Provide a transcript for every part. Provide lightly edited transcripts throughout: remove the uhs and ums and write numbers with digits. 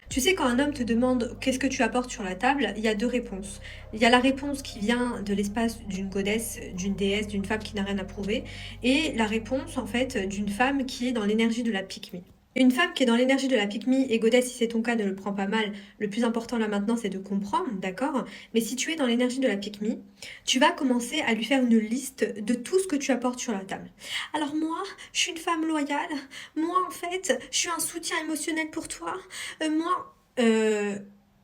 Tu sais, quand un homme te demande qu'est-ce que tu apportes sur la table, il y a deux réponses. Il y a la réponse qui vient de l'espace d'une goddess, d'une déesse, d'une femme qui n'a rien à prouver, et la réponse en fait d'une femme qui est dans l'énergie de la pick me. Une femme qui est dans l'énergie de la pick me, et goddess, si c'est ton cas, ne le prends pas mal. Le plus important là maintenant, c'est de comprendre, d'accord? Mais si tu es dans l'énergie de la pick me, tu vas commencer à lui faire une liste de tout ce que tu apportes sur la table. Alors moi, je suis une femme loyale. Moi, en fait, je suis un soutien émotionnel pour toi. Moi,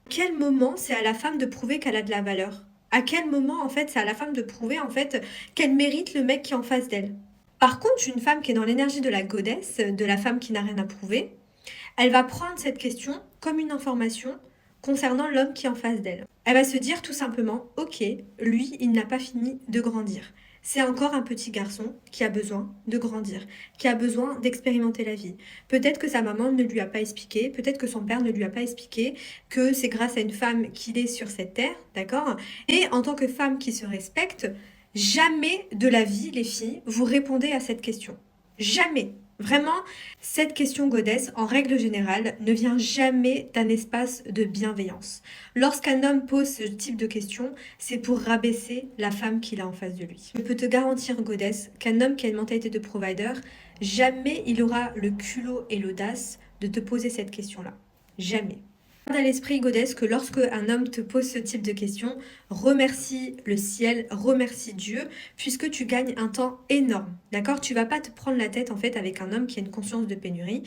quel moment c'est à la femme de prouver qu'elle a de la valeur? À quel moment, en fait, c'est à la femme de prouver, en fait, qu'elle mérite le mec qui est en face d'elle? Par contre, une femme qui est dans l'énergie de la goddess, de la femme qui n'a rien à prouver, elle va prendre cette question comme une information concernant l'homme qui est en face d'elle. Elle va se dire tout simplement, ok, lui, il n'a pas fini de grandir. C'est encore un petit garçon qui a besoin de grandir, qui a besoin d'expérimenter la vie. Peut-être que sa maman ne lui a pas expliqué, peut-être que son père ne lui a pas expliqué que c'est grâce à une femme qu'il est sur cette terre, d'accord? Et en tant que femme qui se respecte, jamais de la vie, les filles, vous répondez à cette question. Jamais. Vraiment, cette question goddess, en règle générale, ne vient jamais d'un espace de bienveillance. Lorsqu'un homme pose ce type de question, c'est pour rabaisser la femme qu'il a en face de lui. Je peux te garantir, goddess, qu'un homme qui a une mentalité de provider, jamais il aura le culot et l'audace de te poser cette question-là. Jamais. Garde à l'esprit, goddess, que lorsque un homme te pose ce type de questions, remercie le ciel, remercie Dieu, puisque tu gagnes un temps énorme. D'accord? Tu vas pas te prendre la tête en fait avec un homme qui a une conscience de pénurie.